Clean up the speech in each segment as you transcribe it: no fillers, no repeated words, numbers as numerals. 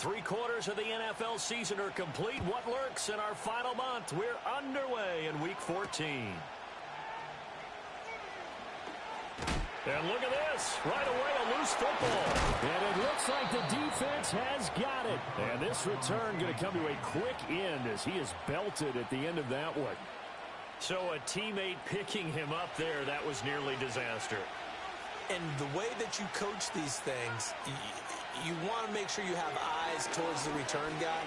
3/4 of the NFL season are complete. What lurks in our final month? We're underway in Week 14. And look at this. Right away, a loose football. And it looks like the defense has got it. And this return going to come to a quick end as he is belted at the end of that one. So a teammate picking him up there, that was nearly disaster. And the way that you coach these things, you want to make sure you have eyes towards the return guy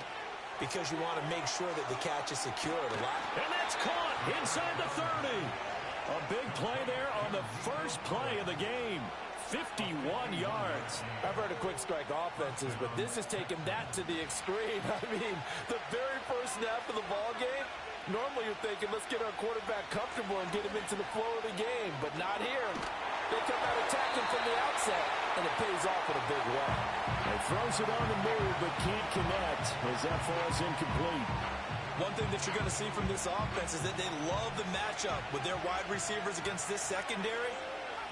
because you want to make sure that the catch is secured a lot. And that's caught inside the 30. A big play there on the first play of the game. 51 yards. I've heard of quick strike offenses, but this has taken that to the extreme. I mean, the very first snap of the ball game, normally you're thinking, let's get our quarterback comfortable and get him into the flow of the game, but not here. They come out attacking from the outset, and it pays off in a big way. He throws it on the move, but can't connect as that falls incomplete. One thing that you're going to see from this offense is that they love the matchup with their wide receivers against this secondary.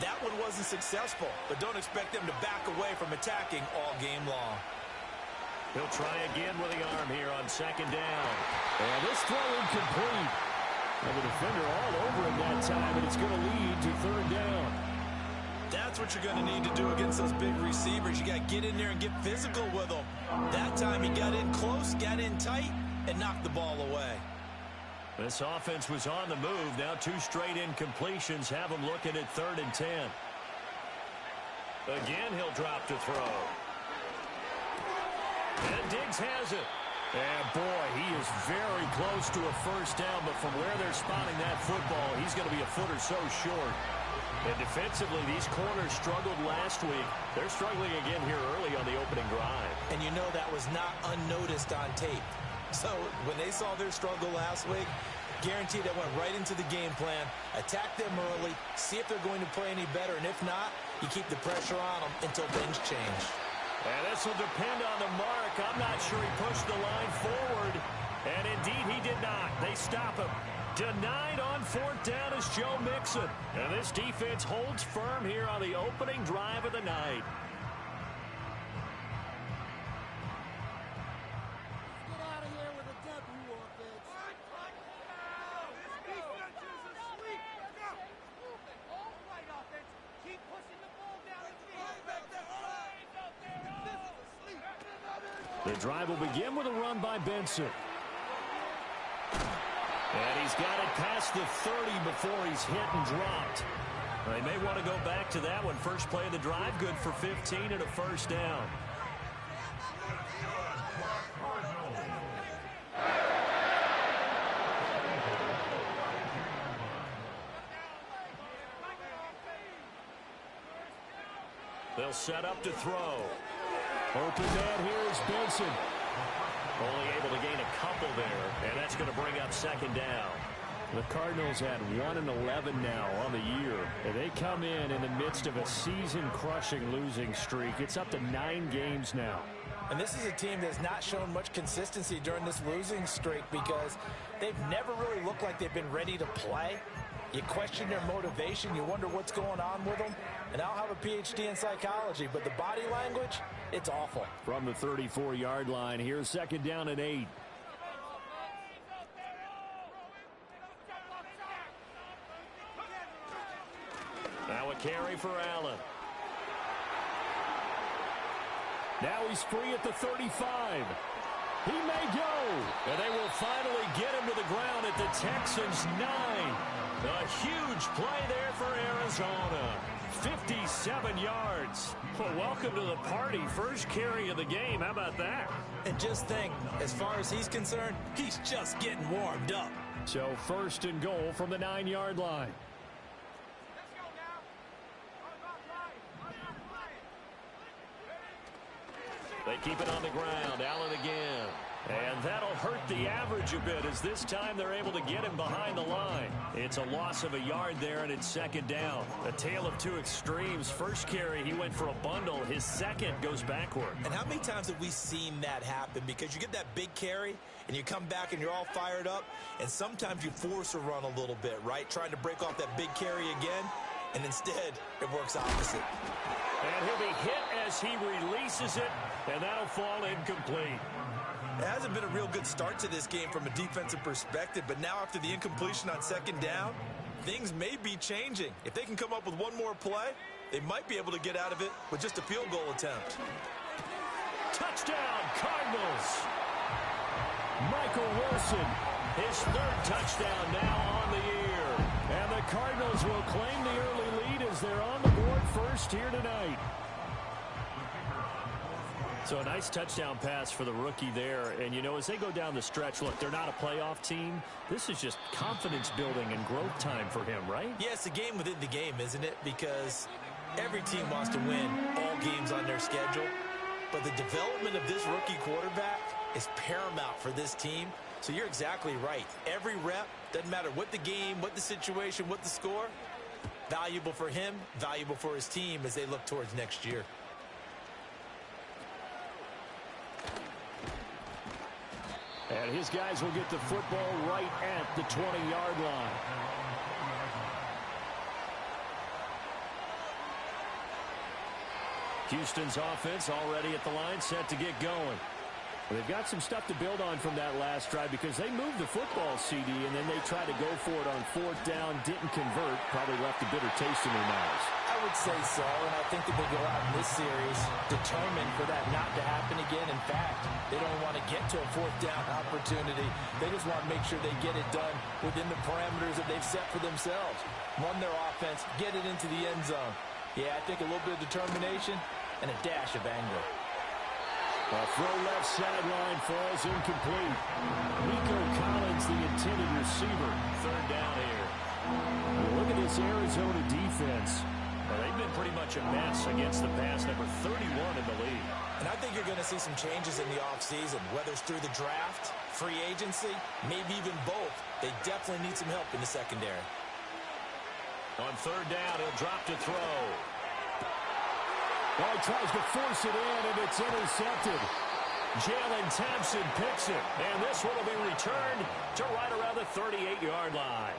That one wasn't successful, but don't expect them to back away from attacking all game long. He'll try again with the arm here on second down. And this throw incomplete. And the defender all over him that time, and it's going to lead to third down. That's what you're going to need to do against those big receivers. You got to get in there and get physical with them. That time he got in close, got in tight, and knocked the ball away. This offense was on the move. Now 2 straight incompletions have him looking at 3rd and 10. Again, he'll drop to throw. And Diggs has it. And boy, he is very close to a first down, but from where they're spotting that football, he's going to be a foot or so short. And defensively, these corners struggled last week. They're struggling again here early on the opening drive. And you know that was not unnoticed on tape. So when they saw their struggle last week, guaranteed that went right into the game plan. Attack them early, see if they're going to play any better, and if not, you keep the pressure on them until things change. And this will depend on the mark. I'm not sure he pushed the line forward. And indeed, he did not. They stop him. Denied on 4th down is Joe Mixon. And this defense holds firm here on the opening drive of the night. The drive will begin with a run by Benson. And he's got it past the 30 before he's hit and dropped. They may want to go back to that one. First play of the drive, good for 15 and a first down. They'll set up to throw. Open man here is Benson. Only able to gain a couple there, and that's going to bring up second down. The Cardinals at 1-11 now on the year. And they come in the midst of a season-crushing losing streak. It's up to 9 games now. And this is a team that's not shown much consistency during this losing streak because they've never really looked like they've been ready to play. You question their motivation. You wonder what's going on with them. And I'll have a PhD in psychology, but the body language, it's awful. From the 34-yard line, here's second down and 8. Now a carry for Allen. Now he's free at the 35. He may go. And they will finally get him to the ground at the Texans' 9. A huge play there for Arizona. 57 yards. Well, welcome to the party. First carry of the game. How about that? And just think, as far as he's concerned, he's just getting warmed up. So first and goal from the 9-yard line. They keep it on the ground. Allen again. And that'll hurt the average a bit as this time they're able to get him behind the line. It's a loss of a yard there, and it's second down. A tale of two extremes. First carry, he went for a bundle. His second goes backward. And how many times have we seen that happen? Because you get that big carry, and you come back and you're all fired up, and sometimes you force a run a little bit, right? Trying to break off that big carry again, and instead it works opposite. And he'll be hit as he releases it, and that'll fall incomplete. It hasn't been a real good start to this game from a defensive perspective, but now after the incompletion on second down, things may be changing. If they can come up with one more play, they might be able to get out of it with just a field goal attempt. Touchdown, Cardinals. Michael Wilson, his third touchdown now on the year. And the Cardinals will claim the early lead as they're on the board first here tonight. So a nice touchdown pass for the rookie there. And, you know, as they go down the stretch, look, they're not a playoff team. This is just confidence building and growth time for him, right? Yeah, it's a game within the game, isn't it? Because every team wants to win all games on their schedule. But the development of this rookie quarterback is paramount for this team. So you're exactly right. Every rep, doesn't matter what the game, what the situation, what the score, valuable for him, valuable for his team as they look towards next year. And his guys will get the football right at the 20-yard line. Houston's offense already at the line, set to get going. Well, they've got some stuff to build on from that last drive because they moved the football, CD, and then they tried to go for it on fourth down, didn't convert, probably left a bitter taste in their mouths. I would say so, and I think that they go out in this series determined for that not to happen again. In fact, they don't want to get to a fourth down opportunity. They just want to make sure they get it done within the parameters that they've set for themselves. Run their offense, get it into the end zone. Yeah, I think a little bit of determination and a dash of anger. A throw left sideline falls incomplete. Nico Collins, the intended receiver. Third down here. Look at this Arizona defense. Well, they've been pretty much a mess against the pass, number 31 in the league. And I think you're going to see some changes in the offseason, whether it's through the draft, free agency, maybe even both. They definitely need some help in the secondary. On third down, he'll drop to throw. Well, he tries to force it in, and it's intercepted. Jalen Thompson picks it, and this one will be returned to right around the 38-yard line.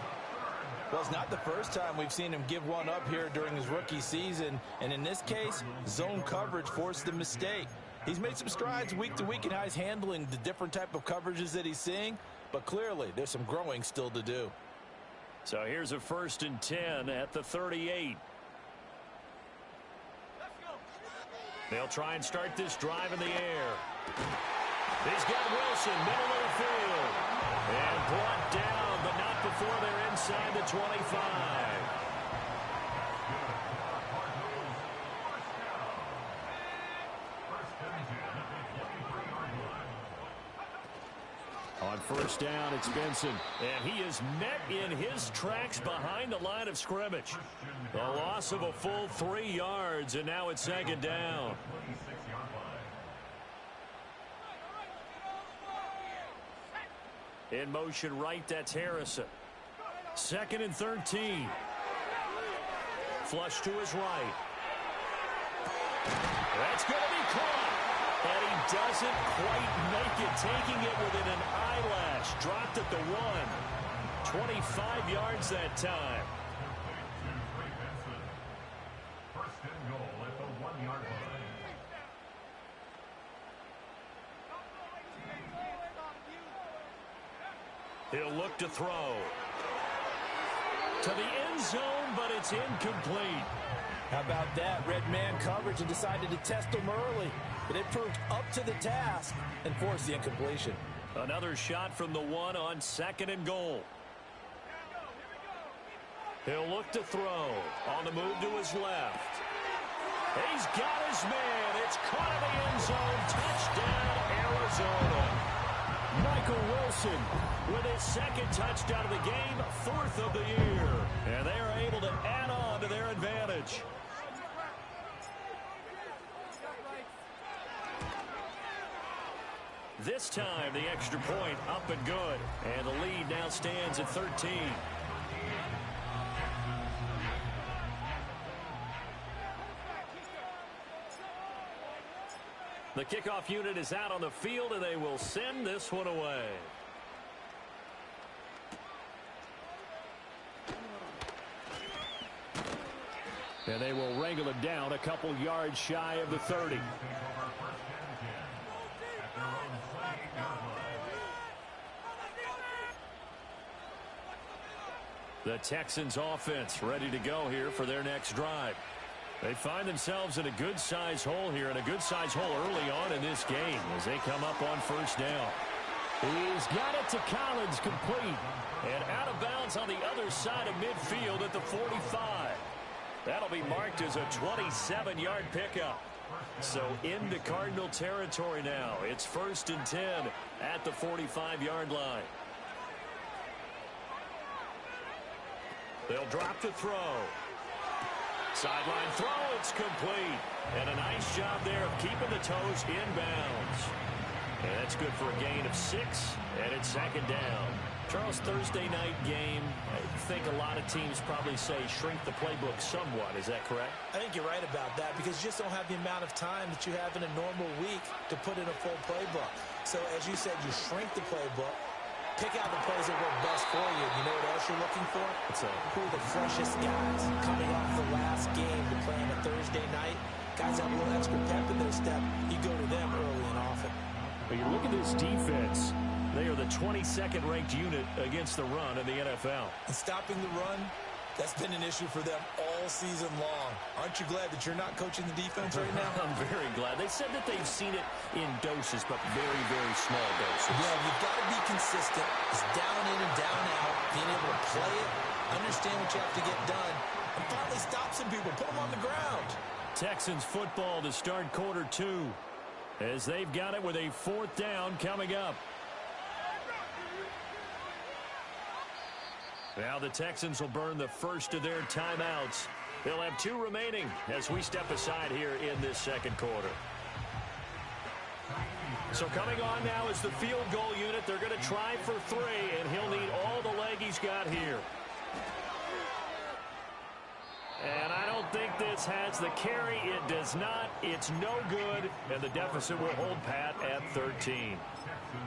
Well, it's not the first time we've seen him give one up here during his rookie season, and in this case, zone coverage forced the mistake. He's made some strides week to week in how he's handling the different type of coverages that he's seeing, but clearly there's some growing still to do. So here's a 1st and 10 at the 38. They'll try and start this drive in the air. He's got Wilson, middle of the field. And brought down, but not before they're inside the 25. On first down, it's Benson. And he is met in his tracks behind the line of scrimmage. The loss of a full 3 yards, and now it's second down. In motion right, that's Harrison. 2nd and 13. Flush to his right. That's going to be caught. And he doesn't quite make it, taking it within an eyelash. Dropped at the 1. 25 yards that time. He'll look to throw. To the end zone, but it's incomplete. How about that? Red man coverage and decided to test him early. But it proved up to the task and forced the incompletion. Another shot from the 1 on 2nd and goal. He'll look to throw. On the move to his left. He's got his man. It's caught in the end zone. Touchdown, Arizona. Michael Wilson with his 2nd touchdown of the game, 4th of the year. And they are able to add on to their advantage. This time, the extra point up and good. And the lead now stands at 13. The kickoff unit is out on the field, and they will send this one away. And they will wrangle it down a couple yards shy of the 30. The Texans offense ready to go here for their next drive. They find themselves in a good-sized hole here, and a good-sized hole early on in this game as they come up on first down. He's got it to Collins, complete. And out of bounds on the other side of midfield at the 45. That'll be marked as a 27-yard pickup. So into Cardinal territory now. It's 1st and 10 at the 45-yard line. They'll drop to throw. Sideline throw, it's complete. And a nice job there of keeping the toes inbounds. And that's good for a gain of 6, and it's 2nd down. Charles, Thursday night game, I think a lot of teams probably say shrink the playbook somewhat. Is that correct? I think you're right about that because you just don't have the amount of time that you have in a normal week to put in a full playbook. So as you said, you shrink the playbook, pick out the plays that work best for you. You know what else you're looking for? Who are the freshest guys coming off the last game to play on a Thursday night? Guys have a little extra pep in their step. You go to them early and often. Well, you look at this defense. They are the 22nd ranked unit against the run in the NFL. And stopping the run, that's been an issue for them all season long. Aren't you glad that you're not coaching the defense right now? I'm very glad. They said that they've seen it in doses, but very, very small doses. Yeah, you've got to be consistent. It's down in and down out. Being able to play it, understand what you have to get done, and finally stop some people, put them on the ground. Texans football to start quarter 2 as they've got it with a 4th down coming up. Now the Texans will burn the first of their timeouts. They'll have 2 remaining as we step aside here in this 2nd quarter. So coming on now is the field goal unit. They're going to try for 3, and he'll need all the leg he's got here. And I don't think this has the carry. It does not. It's no good, and the deficit will hold pat at 13.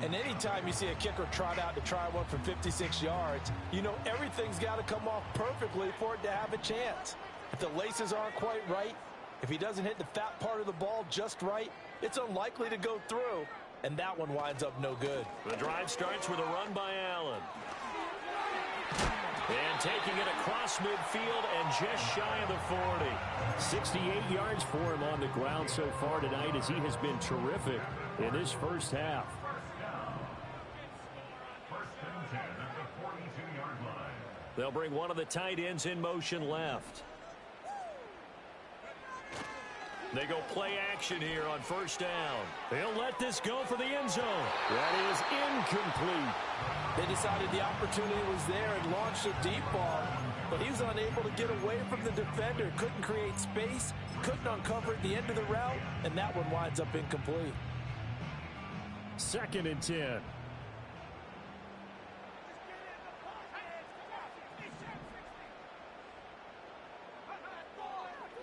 And anytime you see a kicker trot out to try one from 56 yards, you know everything's got to come off perfectly for it to have a chance. If the laces aren't quite right, if he doesn't hit the fat part of the ball just right, it's unlikely to go through, and that one winds up no good. The drive starts with a run by Allen. And taking it across midfield and just shy of the 40. 68 yards for him on the ground so far tonight as he has been terrific in this first half. They'll bring one of the tight ends in motion left. They go play action here on first down. They'll let this go for the end zone. That is incomplete. They decided the opportunity was there and launched a deep ball, but he was unable to get away from the defender. Couldn't create space, couldn't uncover at the end of the route, and that one winds up incomplete. 2nd and 10.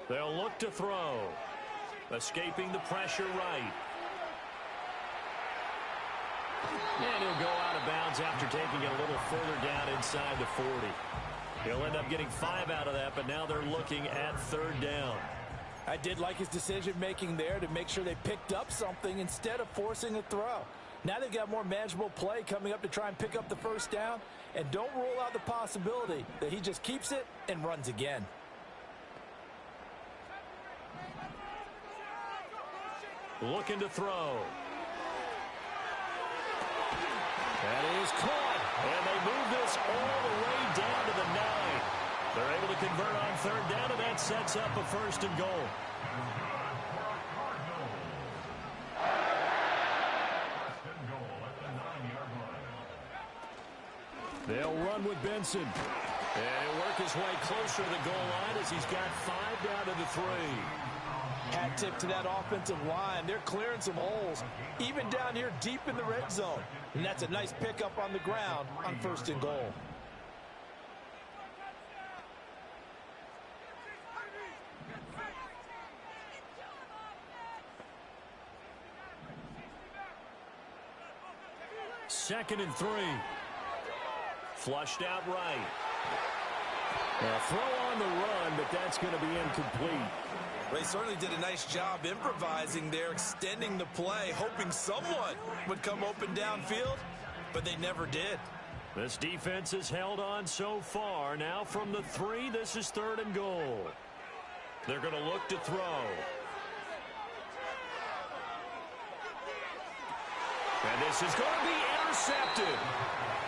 They'll look to throw. Escaping the pressure right. And he'll go out of bounds after taking it a little further down inside the 40. He'll end up getting 5 out of that, but now they're looking at 3rd down. I did like his decision-making there to make sure they picked up something instead of forcing a throw. Now they've got more manageable play coming up to try and pick up the first down, and don't rule out the possibility that he just keeps it and runs again. Looking to throw. That is caught. And they move this all the way down to the 9. They're able to convert on 3rd down, and that sets up a 1st and goal. They'll run with Benson. And he'll work his way closer to the goal line as he's got 5 down to the 3. Hat tip to that offensive line. They're clearing some holes, even down here deep in the red zone. And that's a nice pickup on the ground on 1st and goal. Second and 3. Flushed out right. A throw on the run, but that's going to be incomplete. They certainly did a nice job improvising there, extending the play, hoping someone would come open downfield, but they never did. This defense has held on so far. Now from the 3, this is 3rd and goal. They're going to look to throw. And this is going to be intercepted.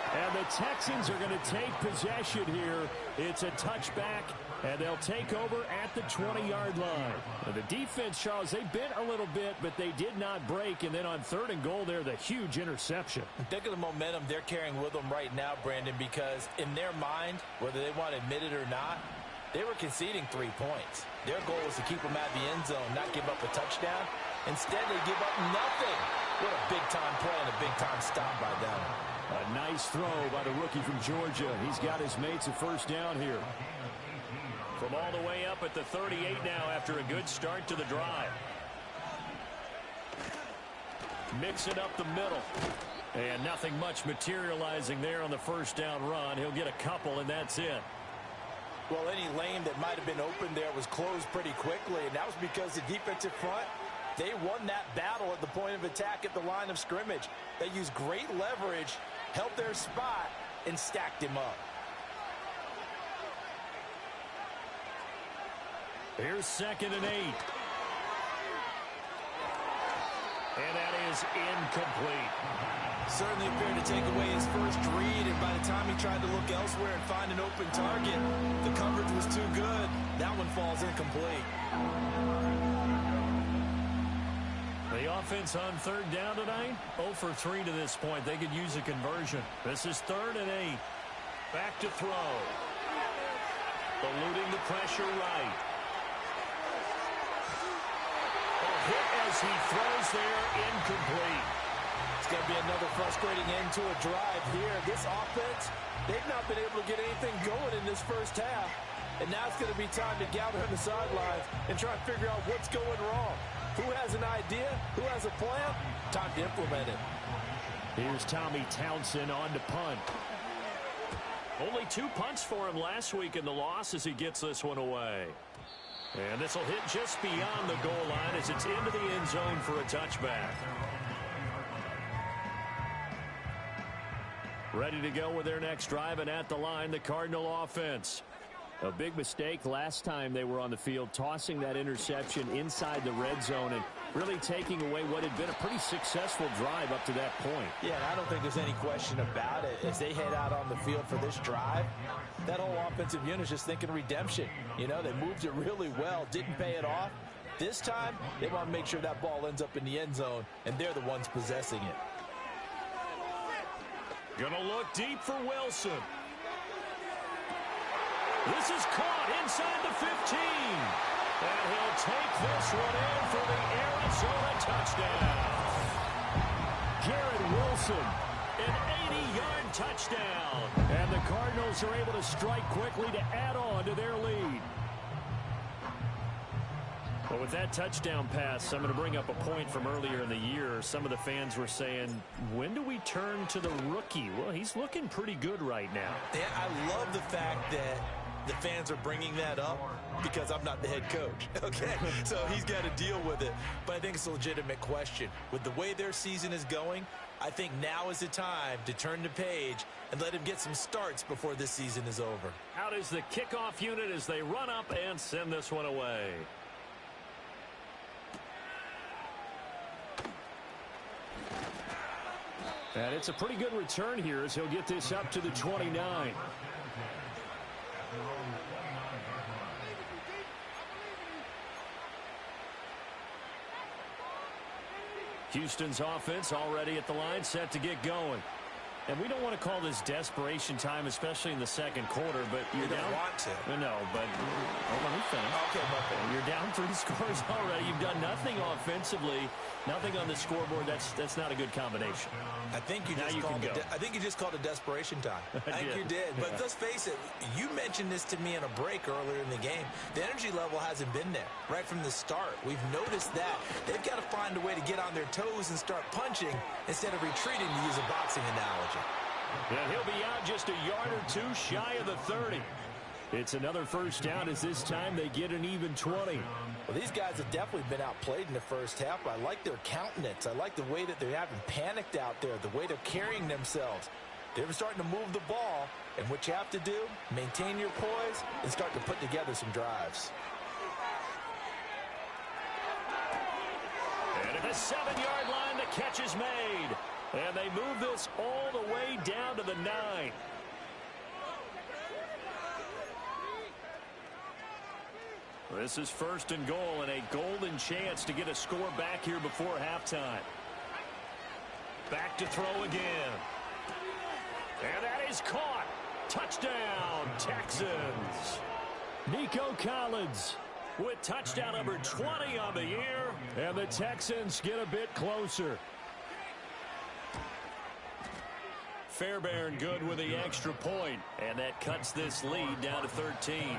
And the Texans are going to take possession here. It's a touchback, and they'll take over at the 20-yard line. Now the defense, Charles, they bent a little bit, but they did not break. And then on 3rd and goal there, the huge interception. Think of the momentum they're carrying with them right now, Brandon, because in their mind, whether they want to admit it or not, they were conceding 3 points. Their goal was to keep them out of the end zone, not give up a touchdown. Instead, they give up nothing. What a big-time play and a big-time stop by them. A nice throw by the rookie from Georgia. He's got his mates a first down here. From all the way up at the 38 now after a good start to the drive. Mix it up the middle. And nothing much materializing there on the first down run. He'll get a couple, and that's it. Well, any lane that might have been open there was closed pretty quickly, and that was because the defensive front, they won that battle at the point of attack at the line of scrimmage. They used great leverage, held their spot, and stacked him up. Here's 2nd and 8. And that is incomplete. Certainly appeared to take away his first read, and by the time he tried to look elsewhere and find an open target, the coverage was too good. That one falls incomplete. The offense on 3rd down tonight, 0 for 3 to this point. They could use a conversion. This is 3rd and 8. Back to throw. Eluding the pressure right. A hit as he throws there, incomplete. It's going to be another frustrating end to a drive here. This offense, they've not been able to get anything going in this first half. And now it's going to be time to gather on the sidelines and try and figure out what's going wrong. Who has an idea? Who has a plan? Time to implement it. Here's Tommy Townsend on to punt. Only 2 punts for him last week in the loss as he gets this one away. And this will hit just beyond the goal line as it's into the end zone for a touchback. Ready to go with their next drive, and at the line, the Cardinal offense. A big mistake last time they were on the field, tossing that interception inside the red zone and really taking away what had been a pretty successful drive up to that point. Yeah, and I don't think there's any question about it. As they head out on the field for this drive, that whole offensive unit is just thinking redemption. You know, they moved it really well, didn't pay it off. This time, they want to make sure that ball ends up in the end zone, and they're the ones possessing it. Gonna look deep for Wilson. This is caught inside the 15. And he'll take this one in for the Arizona touchdown. Garrett Wilson, an 80-yard touchdown. And the Cardinals are able to strike quickly to add on to their lead. Well, with that touchdown pass, I'm going to bring up a point from earlier in the year. Some of the fans were saying, when do we turn to the rookie? Well, he's looking pretty good right now. Yeah, I love the fact that the fans are bringing that up because I'm not the head coach, okay? So he's got to deal with it. But I think it's a legitimate question. With the way their season is going, I think now is the time to turn the page and let him get some starts before this season is over. Out is the kickoff unit as they run up and send this one away. And it's a pretty good return here as he'll get this up to the 29. Houston's offense already at the line, set to get going. And we don't want to call this desperation time, especially in the second quarter, but you're down. You don't want to. No, but let me finish. Okay, okay. You're down 3 scores already. You've done nothing offensively, nothing on the scoreboard. That's not a good combination. I think you just called it desperation time. I think you did. But let's face it, you mentioned this to me in a break earlier in the game. The energy level hasn't been there right from the start. We've noticed that. They've got to find a way to get on their toes and start punching instead of retreating, to use a boxing analogy. And he'll be out just a yard or two shy of the 30. It's another first down as this time they get an even 20. Well, these guys have definitely been outplayed in the first half. I like their countenance. I like the way that they haven't panicked out there, the way they're carrying themselves. They're starting to move the ball, and what you have to do, maintain your poise and start to put together some drives. And at the 7-yard line, the catch is made. And they move this all the way down to the 9. This is first and goal and a golden chance to get a score back here before halftime. Back to throw again. And that is caught. Touchdown, Texans. Nico Collins with touchdown number 20 on the year. And the Texans get a bit closer. Fairbairn good with the extra point. And that cuts this lead down to 13.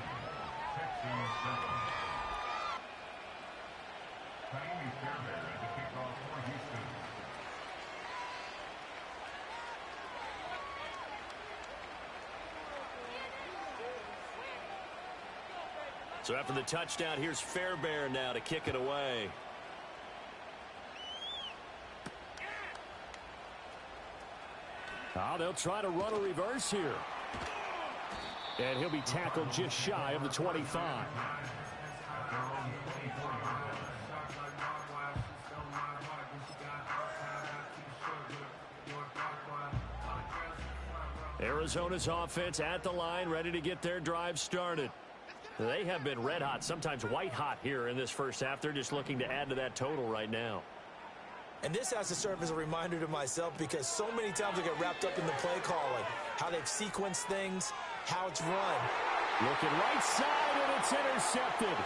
So after the touchdown, here's Fairbairn now to kick it away. Oh, they'll try to run a reverse here. And he'll be tackled just shy of the 25. Arizona's offense at the line, ready to get their drive started. They have been red hot, sometimes white hot here in this first half. They're just looking to add to that total right now. And this has to serve as a reminder to myself because so many times I get wrapped up in the play call, like how they've sequenced things, how it's run. Looking right side, and it's intercepted.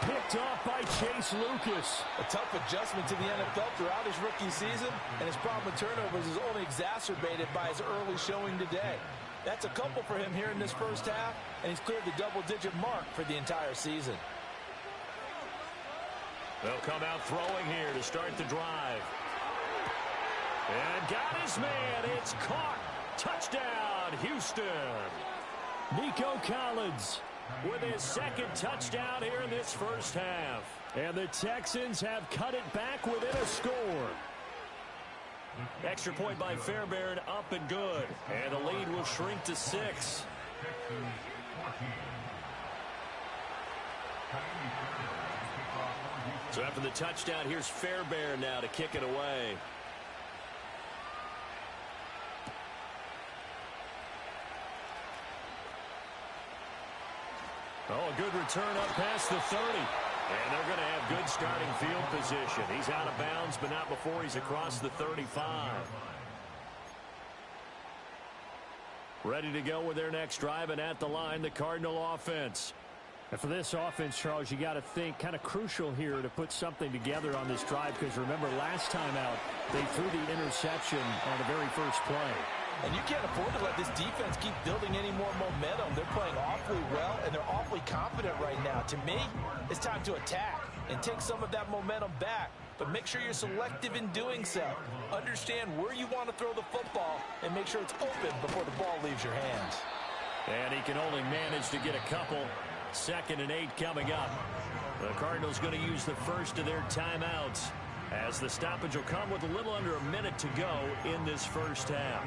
Picked off by Chase Lucas. A tough adjustment to the NFL throughout his rookie season, and his problem with turnovers is only exacerbated by his early showing today. That's a couple for him here in this first half, and he's cleared the double-digit mark for the entire season. They'll come out throwing here to start the drive. And got his man. It's caught. Touchdown, Houston. Nico Collins with his second touchdown here in this first half. And the Texans have cut it back within a score. Extra point by Fairbairn, up and good. And the lead will shrink to 6. So after the touchdown, here's Fairbairn now to kick it away. Oh, a good return up past the 30. And they're going to have good starting field position. He's out of bounds, but not before he's across the 35. Ready to go with their next drive, and at the line, the Cardinal offense. And for this offense, Charles, you got to think kind of crucial here to put something together on this drive, because remember, last time out, they threw the interception on the very first play. And you can't afford to let this defense keep building any more momentum. They're playing awfully well, and they're awfully confident right now. To me, it's time to attack and take some of that momentum back. But make sure you're selective in doing so. Understand where you want to throw the football and make sure it's open before the ball leaves your hands. And he can only manage to get a couple. 2nd and 8 coming up. The Cardinals going to use the first of their timeouts, as the stoppage will come with a little under a minute to go in this first half.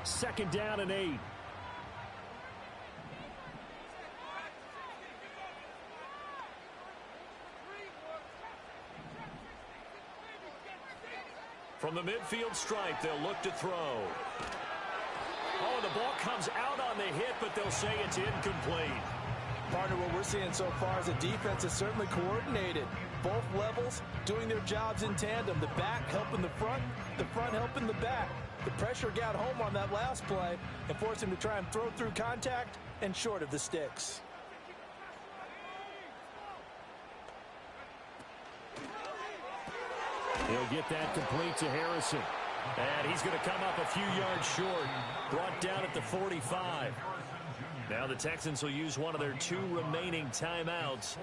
2nd down and 8. From the midfield stripe, they'll look to throw. Oh, the ball comes out on the hit, but they'll say it's incomplete. Partner, what we're seeing so far is the defense is certainly coordinated. Both levels doing their jobs in tandem. The back helping the front helping the back. The pressure got home on that last play and forced him to try and throw through contact and short of the sticks. He'll get that complete to Harrison. And he's going to come up a few yards short. Brought down at the 45. Now the Texans will use one of their 2 remaining timeouts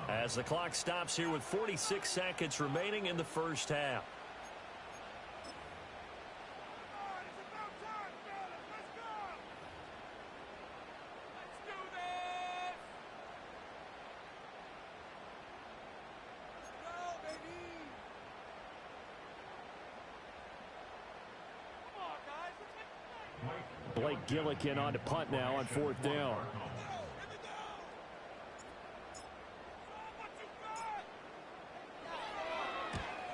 as the clock stops here with 46 seconds remaining in the first half. Blake Gillikin on to punt now on 4th down.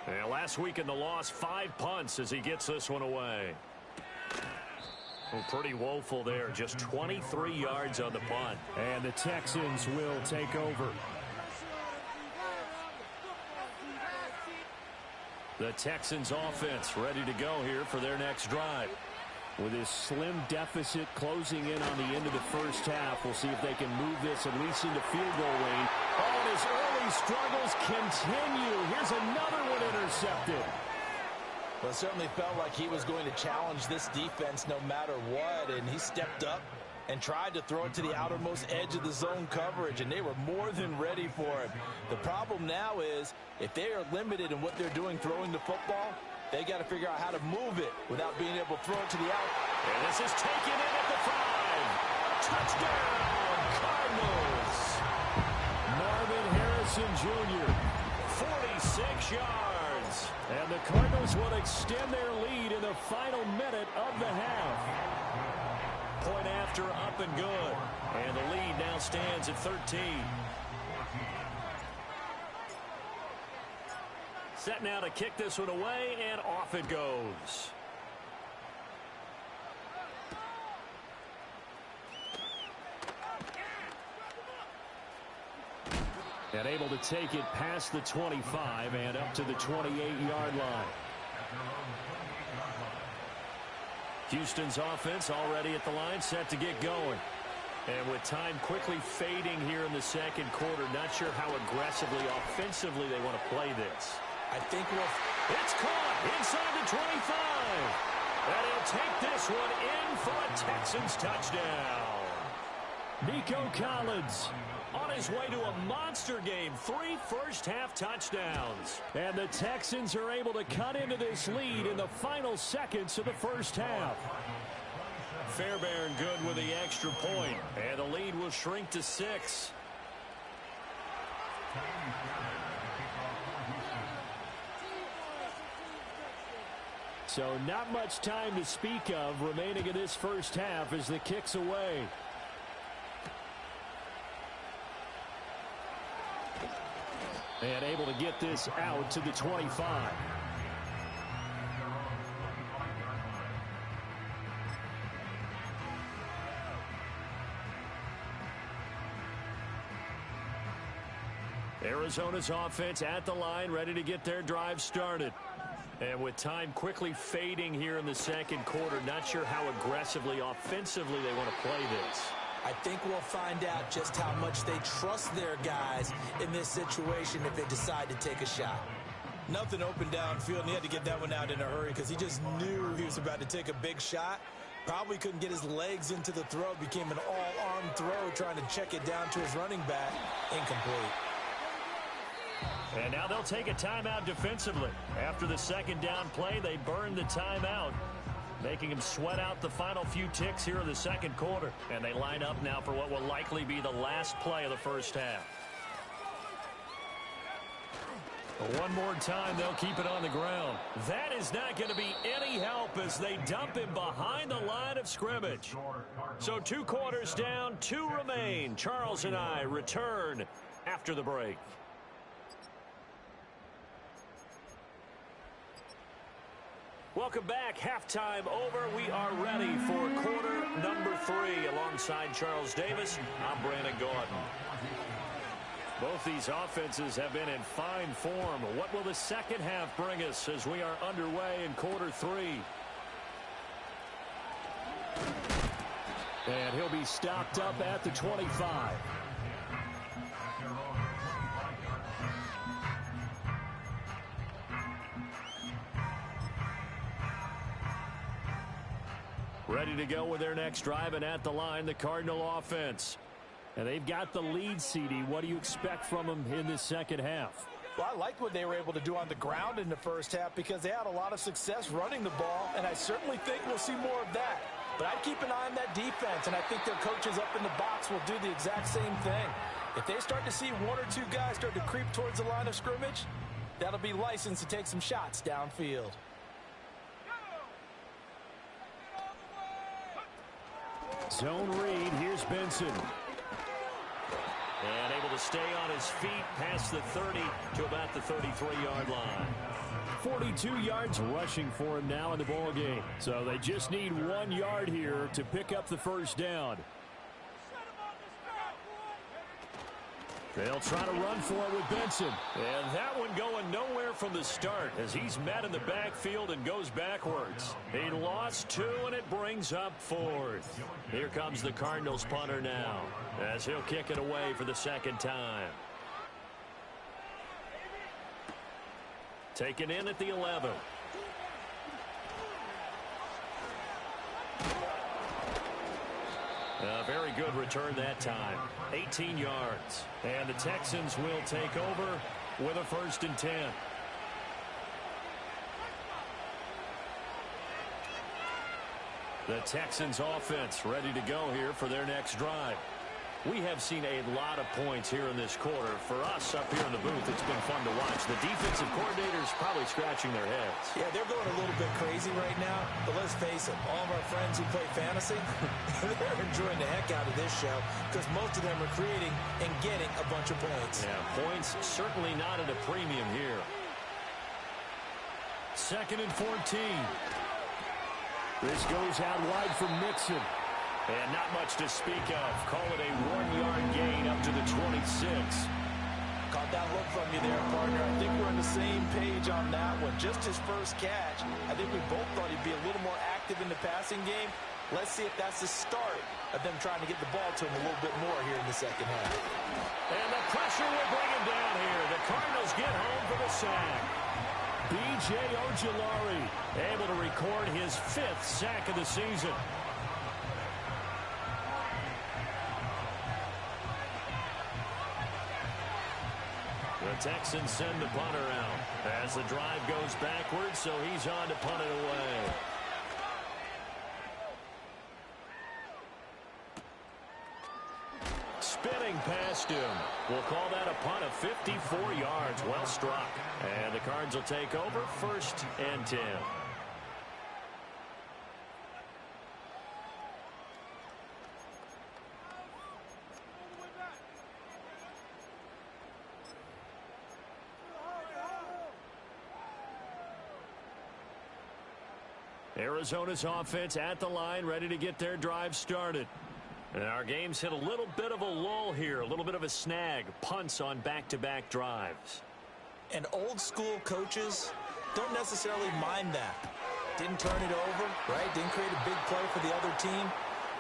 And last week in the loss, 5 punts as he gets this one away. Well, pretty woeful there. Just 23 yards on the punt. And the Texans will take over. The Texans offense ready to go here for their next drive. With this slim deficit closing in on the end of the first half, we'll see if they can move this at least into field goal range. Oh, and his early struggles continue. Here's another one intercepted. Well, it certainly felt like he was going to challenge this defense no matter what, and he stepped up and tried to throw it to the outermost edge of the zone coverage, and they were more than ready for it. The problem now is if they are limited in what they're doing throwing the football, they got to figure out how to move it without being able to throw it to the out. And this is taken in at the 5. Touchdown, Cardinals. Marvin Harrison Jr., 46 yards. And the Cardinals will extend their lead in the final minute of the half. Point after, up and good. And the lead now stands at 13. Set now to kick this one away, and off it goes. And able to take it past the 25 and up to the 28-yard line. Houston's offense already at the line, set to get going. And with time quickly fading here in the second quarter, not sure how aggressively, offensively they want to play this. I think it's caught inside the 25. And he'll take this one in for a Texans touchdown. Nico Collins on his way to a monster game. 3 first-half touchdowns. And the Texans are able to cut into this lead in the final seconds of the first half. Fairbairn good with the extra point. And the lead will shrink to 6. So not much time to speak of remaining in this first half as the kick's away. And able to get this out to the 25. Arizona's offense at the line, ready to get their drive started. And with time quickly fading here in the second quarter, not sure how aggressively, offensively they want to play this. I think we'll find out just how much they trust their guys in this situation if they decide to take a shot. Nothing open downfield, and he had to get that one out in a hurry because he just knew he was about to take a big shot. Probably couldn't get his legs into the throw. Became an all-arm throw, trying to check it down to his running back. Incomplete. And now they'll take a timeout defensively. After the second down play, they burned the timeout, making him sweat out the final few ticks here in the second quarter. And they line up now for what will likely be the last play of the first half. One more time, they'll keep it on the ground. That is not going to be any help as they dump him behind the line of scrimmage. So 2 quarters down, 2 remain. Charles and I return after the break. Welcome back. Halftime over. We are ready for quarter number 3. Alongside Charles Davis, I'm Brandon Gordon. Both these offenses have been in fine form. What will the second half bring us as we are underway in quarter 3? And he'll be stopped up at the 25. Ready to go with their next drive, and at the line, the Cardinal offense. And they've got the lead, CD. What do you expect from them in this second half? Well, I like what they were able to do on the ground in the first half because they had a lot of success running the ball, and I certainly think we'll see more of that. But I'd keep an eye on that defense, and I think their coaches up in the box will do the exact same thing. If they start to see 1 or 2 guys start to creep towards the line of scrimmage, that'll be licensed to take some shots downfield. Zone read. Here's Benson. And able to stay on his feet past the 30 to about the 33-yard line. 42 yards rushing for him now in the ball game. So they just need 1 yard here to pick up the first down. They'll try to run for it with Benson. And that one going nowhere from the start as he's met in the backfield and goes backwards. He lost 2, and it brings up 4th. Here comes the Cardinals punter now as he'll kick it away for the second time. Taken in at the 11. A very good return that time. 18 yards. And the Texans will take over with a 1st and 10. The Texans offense ready to go here for their next drive. We have seen a lot of points here in this quarter. For us up here in the booth, it's been fun to watch. The defensive coordinators probably scratching their heads. Yeah, they're going a little bit crazy right now. But let's face it, all of our friends who play fantasy, they're enjoying the heck out of this show because most of them are creating and getting a bunch of points. Yeah, points certainly not at a premium here. 2nd and 14. This goes out wide from Mixon. And not much to speak of. Call it a 1-yard gain up to the 26. Caught that look from you there, partner. I think we're on the same page on that one. Just his first catch. I think we both thought he'd be a little more active in the passing game. Let's see if that's the start of them trying to get the ball to him a little bit more here in the second half. And the pressure will bring him down here. The Cardinals get home for the sack. B.J. Ojulari able to record his 5th sack of the season. The Texans send the punter out as the drive goes backwards, so he's on to punt it away. Spinning past him. We'll call that a punt of 54 yards. Well struck. And the Cards will take over 1st and 10. Arizona's offense at the line, ready to get their drive started. And our game's hit a little bit of a lull here, a little bit of a snag. Punts on back-to-back drives. And old-school coaches don't necessarily mind that. Didn't turn it over, right? Didn't create a big play for the other team.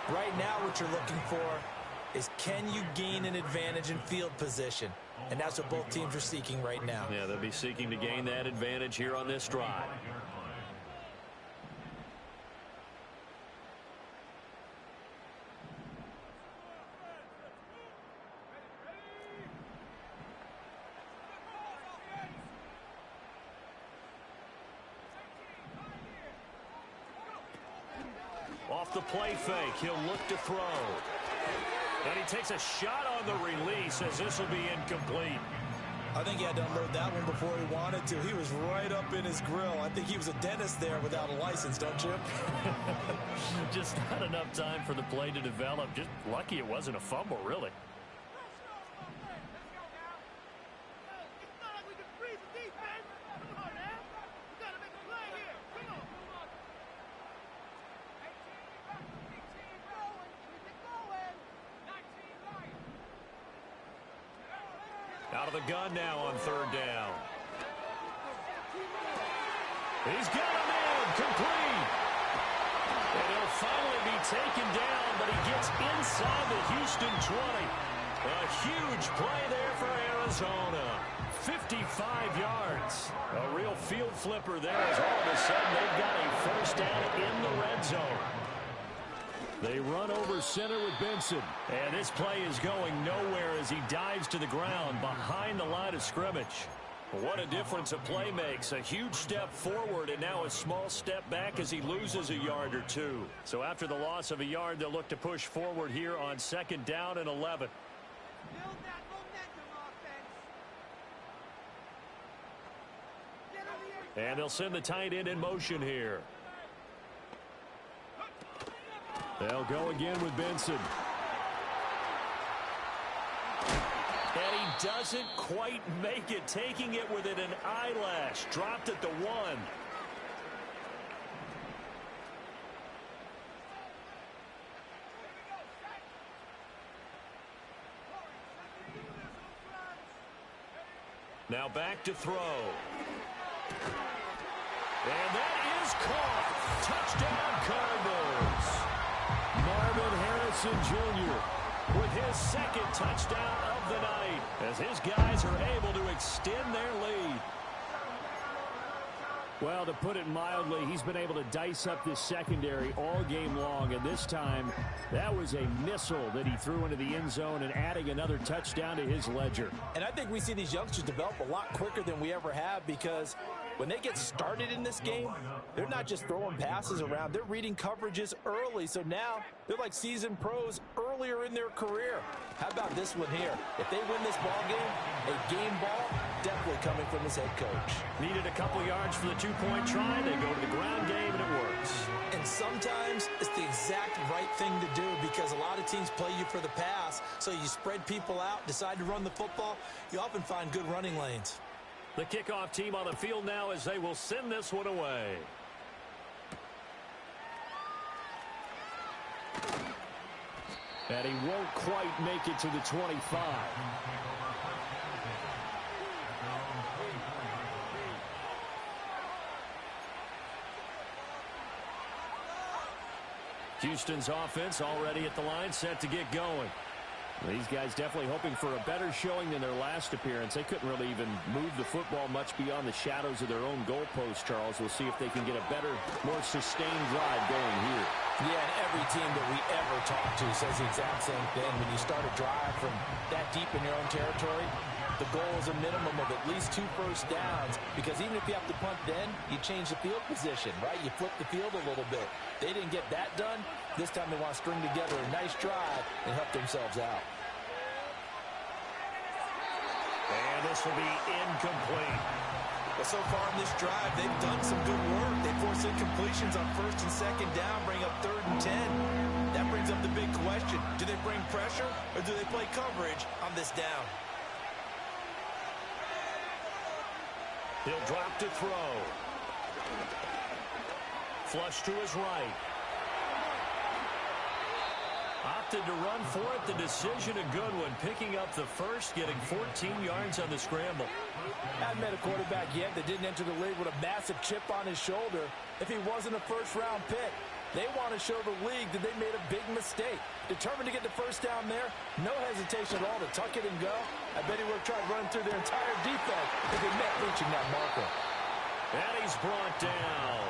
Right now what you're looking for is can you gain an advantage in field position? And that's what both teams are seeking right now. Yeah, they'll be seeking to gain that advantage here on this drive. Off the play fake, he'll look to throw. And he takes a shot on the release as this will be incomplete. I think he had to unload that one before he wanted to. He was right up in his grill. I think he was a dentist there without a license, don't you? Just not enough time for the play to develop. Just lucky it wasn't a fumble, really. Out of the gun now on 3rd down. He's got him in, complete. And he'll finally be taken down, but he gets inside the Houston 20. A huge play there for Arizona. 55 yards. A real field flipper there as all of a sudden they've got a 1st down in the red zone. They run over center with Benson. And this play is going nowhere as he dives to the ground behind the line of scrimmage. What a difference a play makes. A huge step forward and now a small step back as he loses a yard or 2. So after the loss of a yard, they'll look to push forward here on 2nd down and 11. And they'll send the tight end in motion here. They'll go again with Benson. And he doesn't quite make it, taking it within an eyelash. Dropped at the 1. Now back to throw. And that is caught. Touchdown Cardinals. Marvin Harrison Jr. with his second touchdown of the night as his guys are able to extend their lead. Well, to put it mildly, he's been able to dice up this secondary all game long, and this time that was a missile that he threw into the end zone and adding another touchdown to his ledger. And I think we see these youngsters develop a lot quicker than we ever have, because when they get started in this game, they're not just throwing passes around. They're reading coverages early, so now they're like seasoned pros earlier in their career. How about this one here? If they win this ball game, a game ball definitely coming from his head coach. Needed a couple yards for the two-point try. They go to the ground game, and it works. And sometimes it's the exact right thing to do, because a lot of teams play you for the pass, so you spread people out, decide to run the football. You often find good running lanes. The kickoff team on the field now as they will send this one away. And he won't quite make it to the 25. Houston's offense already at the line, set to get going. These guys definitely hoping for a better showing than their last appearance. They couldn't really even move the football much beyond the shadows of their own goalpost, Charles. We'll see if they can get a better, more sustained drive going here. Yeah, and every team that we ever talk to says the exact same thing. When you start a drive from that deep in your own territory, the goal is a minimum of at least 2 first downs, because even if you have to punt then, you change the field position, right? You flip the field a little bit. They didn't get that done. This time they want to string together a nice drive and help themselves out. And this will be incomplete. Well, so far in this drive, they've done some good work. They force incompletions on 1st and 2nd down, bring up 3rd and 10. That brings up the big question. Do they bring pressure, or do they play coverage on this down? He'll drop to throw. Flush to his right. Opted to run for it. The decision a good one. Picking up the first, getting 14 yards on the scramble. Haven't met a quarterback yet that didn't enter the league with a massive chip on his shoulder. If he wasn't a first-round pick, they want to show the league that they made a big mistake. Determined to get the first down there. No hesitation at all to tuck it and go. I bet he would have tried running through their entire defense if they met reaching that marker. And he's brought down.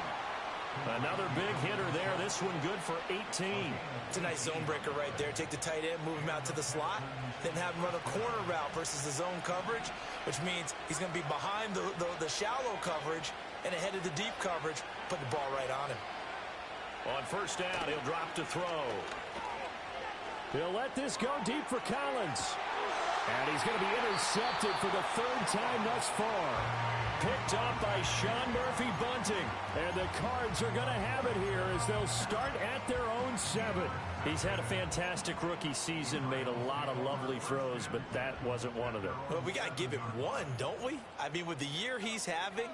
Another big hitter there. This one good for 18. It's a nice zone breaker right there. Take the tight end, move him out to the slot, then have him run a corner route versus the zone coverage, which means he's going to be behind the shallow coverage and ahead of the deep coverage. Put the ball right on him. On first down, he'll drop to throw. He'll let this go deep for Collins. And he's going to be intercepted for the 3rd time thus far. Picked up by Sean Murphy-Bunting. And the Cards are going to have it here as they'll start at their own 7. He's had a fantastic rookie season, made a lot of lovely throws, but that wasn't one of them. Well, we got to give him one, don't we? I mean, with the year he's having,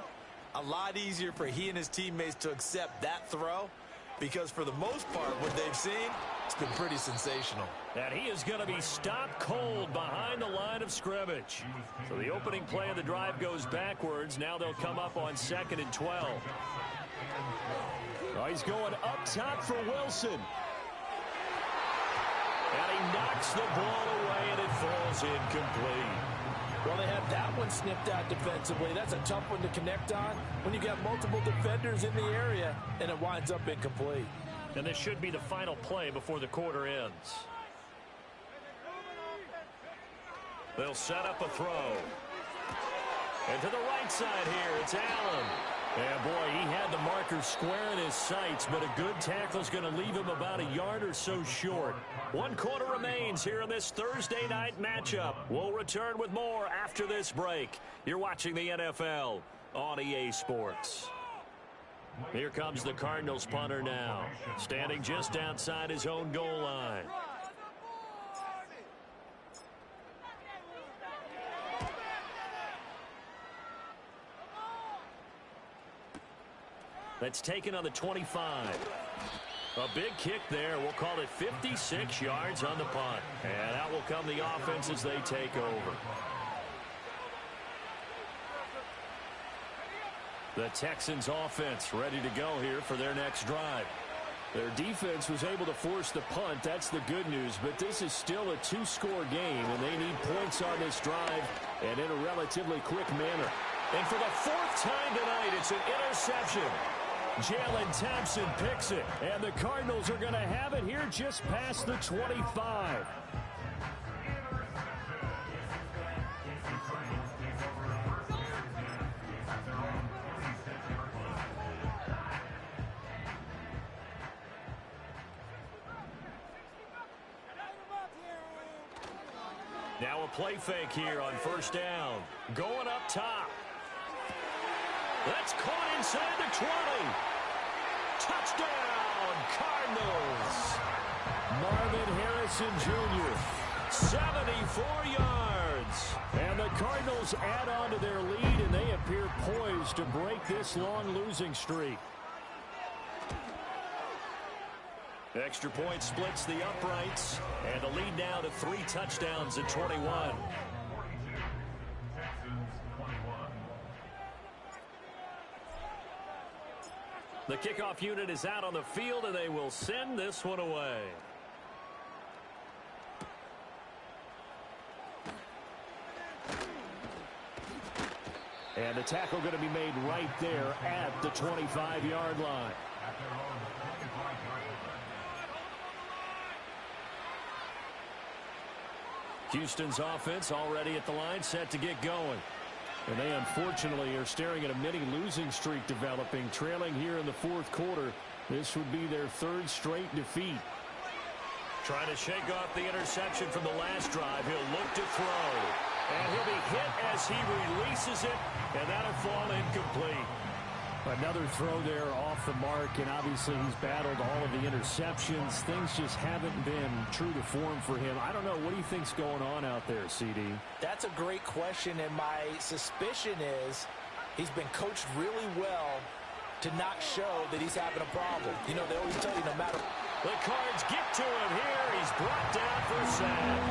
a lot easier for he and his teammates to accept that throw, because for the most part, what they've seen, it's been pretty sensational. And he is going to be stopped cold behind the line of scrimmage. So the opening play of the drive goes backwards. Now they'll come up on 2nd and 12. Oh, he's going up top for Wilson. And he knocks the ball away, and it falls incomplete. Well, they have that one snipped out defensively. That's a tough one to connect on when you got multiple defenders in the area, and it winds up incomplete. And this should be the final play before the quarter ends. They'll set up a throw. And to the right side here, it's Allen. Yeah, boy, he had the marker square in his sights, but a good tackle is going to leave him about a yard or so short. 1 quarter remains here in this Thursday night matchup. We'll return with more after this break. You're watching the NFL on EA Sports. Here comes the Cardinals punter now, standing just outside his own goal line. That's taken on the 25. A big kick there. We'll call it 56 yards on the punt. And out will come the offense as they take over. The Texans offense ready to go here for their next drive. Their defense was able to force the punt. That's the good news. But this is still a two-score game, and they need points on this drive and in a relatively quick manner. And for the fourth time tonight, it's an interception. Jalen Thompson picks it, and the Cardinals are going to have it here just past the 25. Now a play fake here on first down. Going up top. That's caught inside the 20. Touchdown, Cardinals. Marvin Harrison Jr., 74 yards. And the Cardinals add on to their lead, and they appear poised to break this long losing streak. Extra point splits the uprights, and the lead now to 3 touchdowns at 21. The kickoff unit is out on the field, and they will send this one away. And the tackle going to be made right there at the 25-yard line. Houston's offense already at the line, set to get going. And they unfortunately are staring at a mini losing streak developing, trailing here in the fourth quarter. This would be their third straight defeat. Trying to shake off the interception from the last drive. He'll look to throw. And he'll be hit as he releases it, and that'll fall incomplete. Another throw there off the mark, and obviously he's battled all of the interceptions. Things just haven't been true to form for him. I don't know. What do you think's going on out there, CD? That's a great question, and my suspicion is he's been coached really well to not show that he's having a problem. You know, they always tell you no matter. The Cards get to him here. He's brought down for a sack.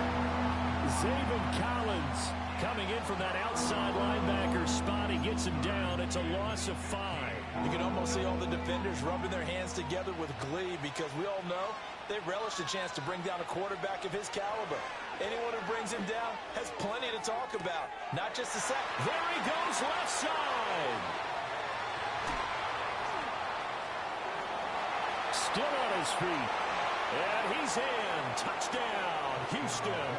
Zaven Collins coming in from that outside linebacker spot. He gets him down. It's a loss of 5. You can almost see all the defenders rubbing their hands together with glee because we all know they relish the chance to bring down a quarterback of his caliber. Anyone who brings him down has plenty to talk about, not just a sack. There he goes, left side. Still on his feet. And he's in. Touchdown, Houston.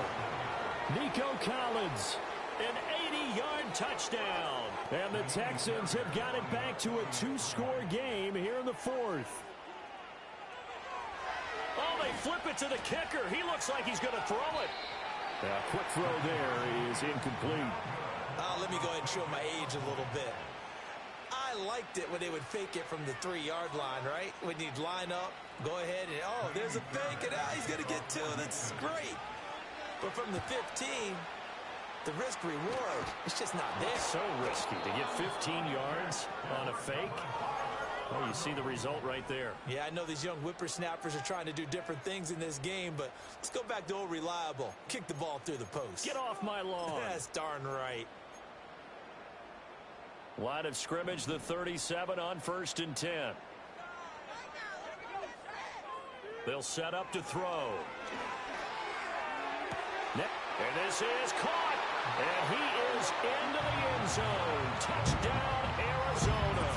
Nico Collins. An 80-yard touchdown. And the Texans have got it back to a 2-score game here in the fourth. Oh, they flip it to the kicker. He looks like he's going to throw it. A quick throw there is incomplete. Let me go ahead and show my age a little bit. I liked it when they would fake it from the 3-yard line, right? When you'd line up, go ahead, and, oh, there's a fake, and he's going to get 2. That's great. But from the 15, the risk-reward, it's just not there. So risky to get 15 yards on a fake. Oh, you see the result right there. Yeah, I know these young whippersnappers are trying to do different things in this game, but let's go back to old reliable. Kick the ball through the post. Get off my lawn. That's darn right. Line of scrimmage, the 37 on 1st and 10. They'll set up to throw. And this is caught. And he is into the end zone. Touchdown, Arizona.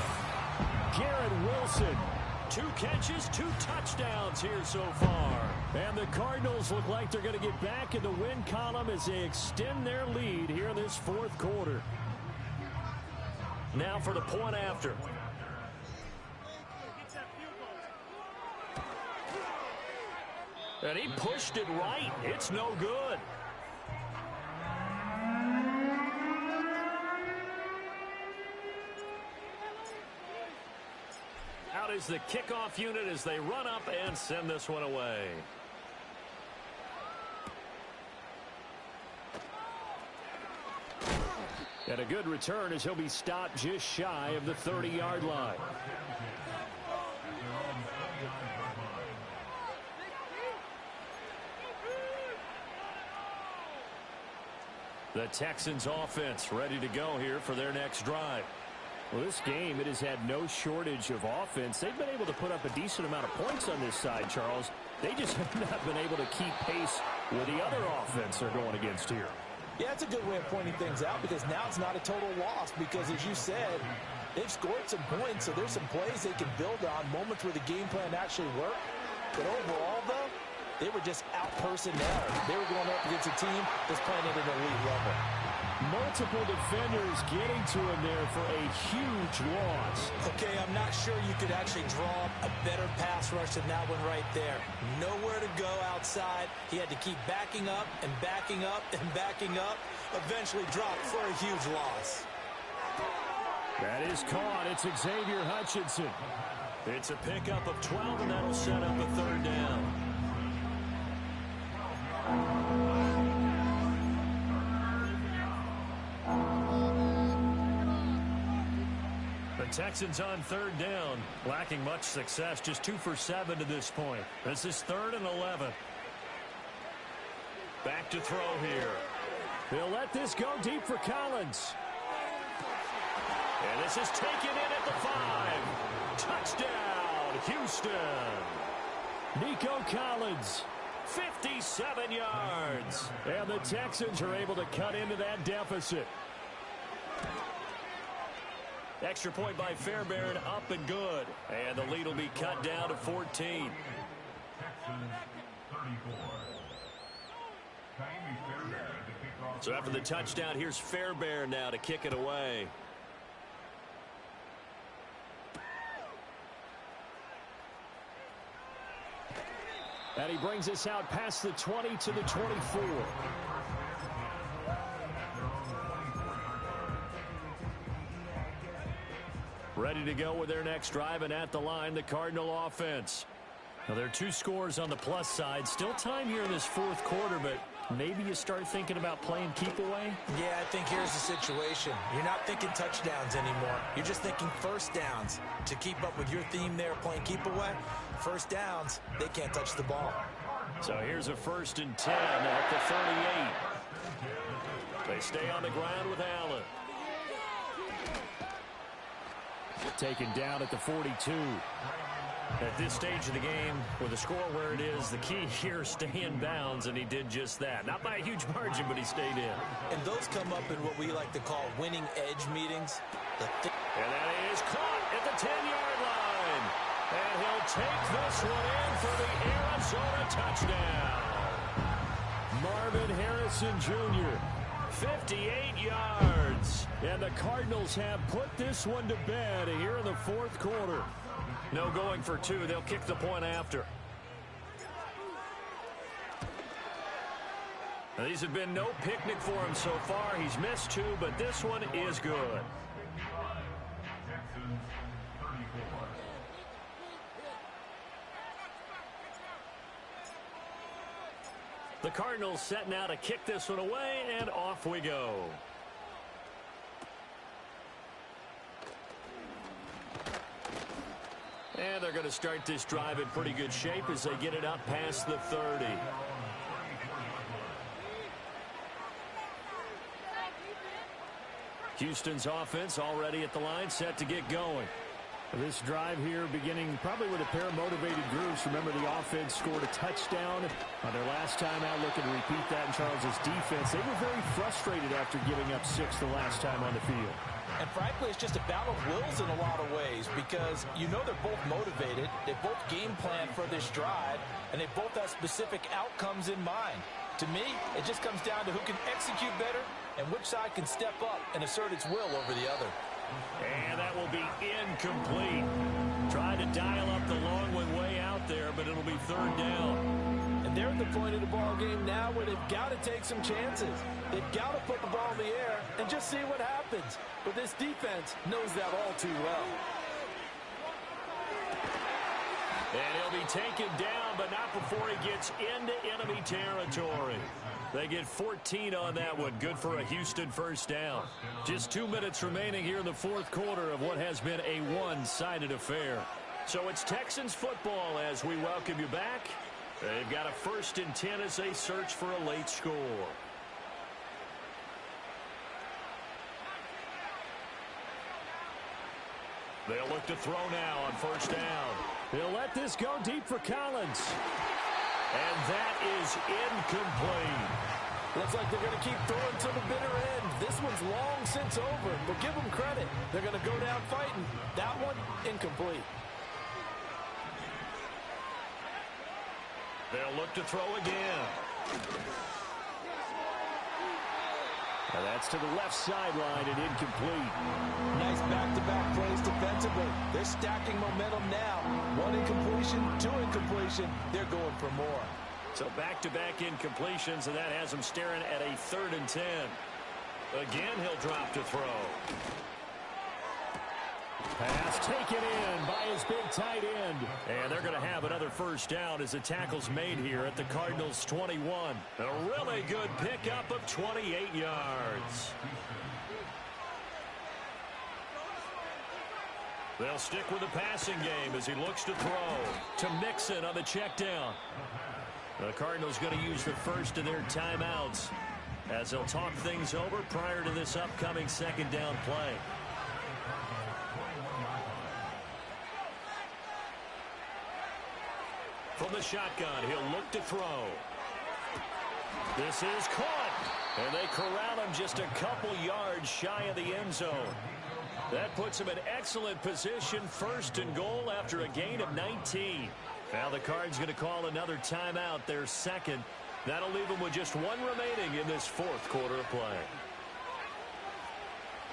Garrett Wilson. 2 catches, 2 touchdowns here so far. And the Cardinals look like they're going to get back in the win column as they extend their lead here in this fourth quarter. Now for the point after. And he pushed it right. It's no good. out is the kickoff unit as they run up and send this one away. And a good return as he'll be stopped just shy of the 30-yard line. The Texans offense ready to go here for their next drive. Well, this game, it has had no shortage of offense. They've been able to put up a decent amount of points on this side, Charles. They just have not been able to keep pace with the other offense they're going against here. Yeah, that's a good way of pointing things out because now it's not a total loss because, as you said, they've scored some points, so there's some plays they can build on, moments where the game plan actually worked. But overall, though, they were just out-personnel. They were going up against a team that's playing at an elite level. Multiple defenders getting to him there for a huge loss. Okay, I'm not sure you could actually draw up a better pass rush than that one right there. Nowhere to go outside. He had to keep backing up and backing up and backing up. Eventually dropped for a huge loss. That is caught. It's Xavier Hutchinson. It's a pickup of 12, and that'll set up a third down. The Texans on third down, lacking much success, just 2 for 7 to this point. This is 3rd and 11. Back to throw here. They'll let this go deep for Collins. And this is taken in at the 5. Touchdown, Houston. Nico Collins. 57 yards. And the Texans are able to cut into that deficit. Extra point by Fairbairn, up and good. And the lead will be cut down to 14. So after the touchdown, here's Fairbairn now to kick it away. And he brings us out past the 20 to the 24. Ready to go with their next drive, and at the line, the Cardinal offense. Now, there are 2 scores on the plus side. Still time here in this 4th quarter, but maybe you start thinking about playing keep away? Yeah, I think here's the situation. You're not thinking touchdowns anymore. You're just thinking first downs. To keep up with your theme there, playing keep away, first downs, they can't touch the ball. So here's a 1st and 10 at the 38. They stay on the ground with Allen. Taken down at the 42. At this stage of the game, with the score where it is, the key here is stay in bounds, and he did just that. Not by a huge margin, but he stayed in. And those come up in what we like to call winning edge meetings. And that is caught at the 10-yard line. And he'll take this one in for the Arizona touchdown. Marvin Harrison Jr. 58 yards. And the Cardinals have put this one to bed here in the 4th quarter. No going for 2. They'll kick the point after. Now, these have been no picnic for him so far. He's missed 2, but this one is good. The Cardinals set now to kick this one away, and off we go. And they're going to start this drive in pretty good shape as they get it up past the 30. Houston's offense already at the line, set to get going. This drive here beginning probably with a pair of motivated groups. Remember, the offense scored a touchdown on their last time out. Looking to repeat that in Charles's defense. They were very frustrated after giving up 6 the last time on the field. And frankly, it's just a battle of wills in a lot of ways because you know they're both motivated. They both game plan for this drive, and they both have specific outcomes in mind. To me, it just comes down to who can execute better and which side can step up and assert its will over the other. And that will be incomplete. Trying to dial up the long one way out there, but it'll be 3rd down. And they're at the point of the ball game now where they've got to take some chances. They've got to put the ball in the air and just see what happens. But this defense knows that all too well. And he'll be taken down, but not before he gets into enemy territory. They get 14 on that one. Good for a Houston first down. Just 2 minutes remaining here in the fourth quarter of what has been a one-sided affair. So it's Texans football as we welcome you back. They've got a 1st and 10 as they search for a late score. They'll look to throw now on first down. He'll let this go deep for Collins. And that is incomplete. Looks like they're going to keep throwing to the bitter end. This one's long since over, but give them credit. They're going to go down fighting. That one, incomplete. They'll look to throw again. And that's to the left sideline and incomplete. Nice back-to-back plays defensively. They're stacking momentum now. 1 incompletion, 2 incompletion. They're going for more. So back-to-back incompletions, and that has him staring at a 3rd and 10. Again, he'll drop to throw. Pass taken in by his big tight end. And they're going to have another first down as the tackle's made here at the Cardinals' 21. A really good pickup of 28 yards. They'll stick with the passing game as he looks to throw to Mixon on the check down. The Cardinals going to use the first of their timeouts as they'll talk things over prior to this upcoming 2nd down play. From the shotgun, he'll look to throw. This is caught. And they corral him just a couple yards shy of the end zone. That puts him in excellent position, 1st and goal after a gain of 19. Now the Cards going to call another timeout, their 2nd. That'll leave them with just 1 remaining in this 4th quarter of play.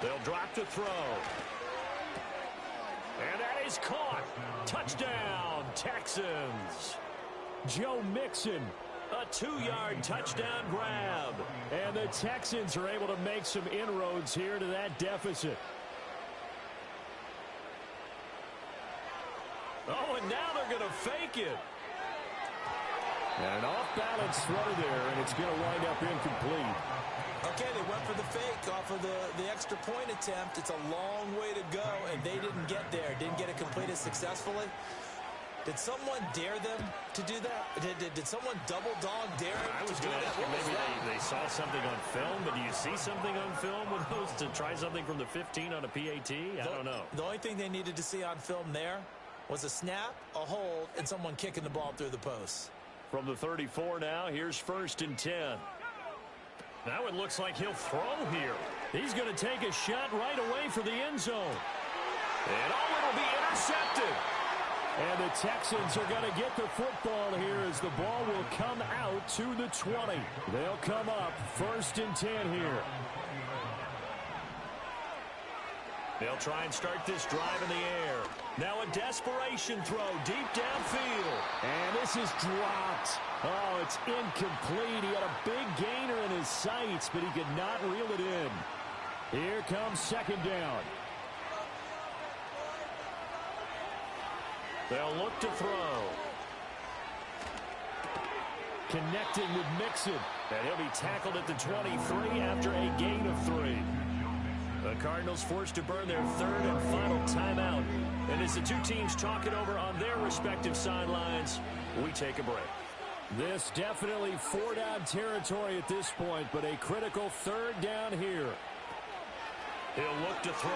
They'll drop to throw. And that is caught. Touchdown, Texans. Joe Mixon. A 2-yard touchdown grab. And the Texans are able to make some inroads here to that deficit. Oh, and now they're going to fake it. And an off-balance throw there, and it's going to wind up incomplete. Okay, they went for the fake off of the extra point attempt. It's a long way to go, and they didn't get there. Didn't get it completed successfully. Did someone dare them to do that? Did someone double dog dare them I was to do going to that? ask you, maybe they saw something on film, but do you see something on film with those to try something from the 15 on a PAT? I don't know. The only thing they needed to see on film there was a snap, a hold, and someone kicking the ball through the post. From the 34 now, here's 1st and 10. Now it looks like he'll throw here. He's going to take a shot right away for the end zone. And it'll be intercepted. And the Texans are going to get the football here as the ball will come out to the 20. They'll come up 1st and 10 here. They'll try and start this drive in the air. Now a desperation throw deep downfield. And this is dropped. Oh, it's incomplete. He had a big gainer in his sights, but he could not reel it in. Here comes 2nd down. They'll look to throw. Connecting with Mixon. And he'll be tackled at the 23 after a gain of 3. The Cardinals forced to burn their 3rd and final timeout. And as the two teams talk it over on their respective sidelines, we take a break. This definitely 4-down territory at this point, but a critical 3rd down here. He'll look to throw.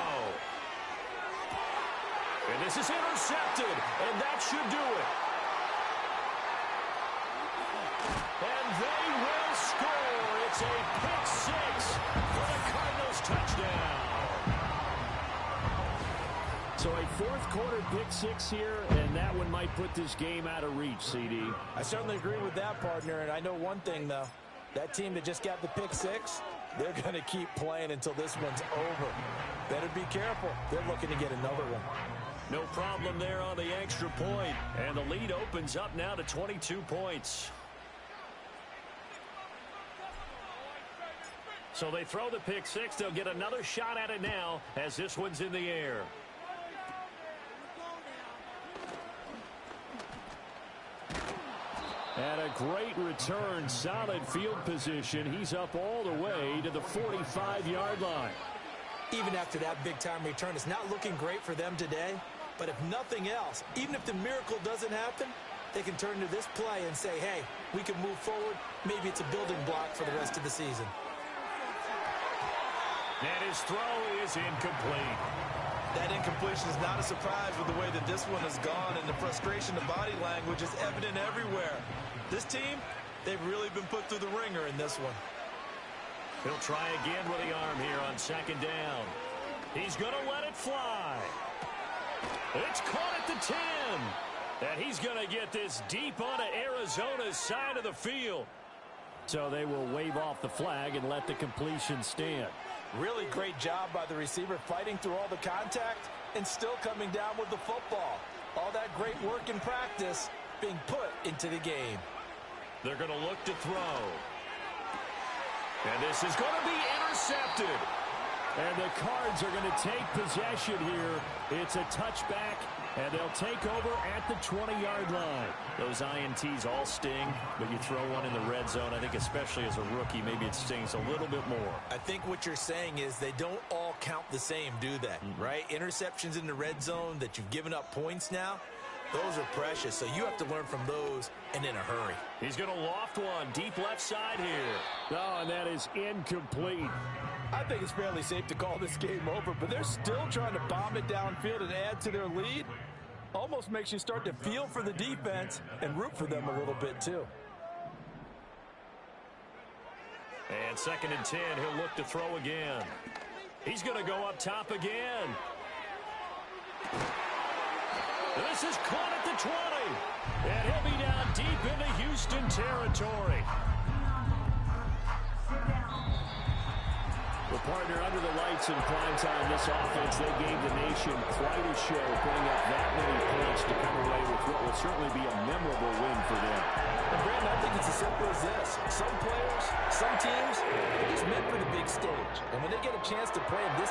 And this is intercepted, and that should do it. And they will score. It's a pick 6 for the Cardinals touchdown. So a 4th quarter pick 6 here, and that one might put this game out of reach, CD. I certainly agree with that, partner, and I know one thing, though. That team that just got the pick 6, they're going to keep playing until this one's over. Better be careful. They're looking to get another one. No problem there on the extra point, and the lead opens up now to 22 points. So they throw the pick 6. They'll get another shot at it now as this one's in the air. And a great return, solid field position. He's up all the way to the 45-yard line. Even after that big-time return, it's not looking great for them today. But if nothing else, even if the miracle doesn't happen, they can turn to this play and say, hey, we can move forward. Maybe it's a building block for the rest of the season. And his throw is incomplete. That incompletion is not a surprise with the way that this one has gone, and the frustration, the body language is evident everywhere. This team, they've really been put through the ringer in this one. He'll try again with the arm here on second down. He's going to let it fly. It's caught at the 10. And he's going to get this deep onto Arizona's side of the field. So they will wave off the flag and let the completion stand. Really great job by the receiver fighting through all the contact and still coming down with the football. All that great work in practice being put into the game. They're going to look to throw. And this is going to be intercepted. And the Cards are going to take possession here. It's a touchback, and they'll take over at the 20-yard line. Those INTs all sting, but you throw one in the red zone, I think especially as a rookie, maybe it stings a little bit more. I think what you're saying is they don't all count the same, do they? Right? Interceptions in the red zone that you've given up points now, those are precious, so you have to learn from those and in a hurry. He's going to loft one deep left side here. Oh, and that is incomplete. I think it's fairly safe to call this game over, but they're still trying to bomb it downfield and add to their lead. Almost makes you start to feel for the defense and root for them a little bit too. And 2nd and 10, he'll look to throw again. He's going to go up top again. This is caught at the 20. And he'll be down deep into Houston territory. The partner under the lights in prime time, this offense, they gave the nation quite a show, putting up that many points to come away with what will certainly be a memorable win for them. And Brandon, I think it's as simple as this. Some players, some teams, they're just meant for the big stage. And when they get a chance to play in this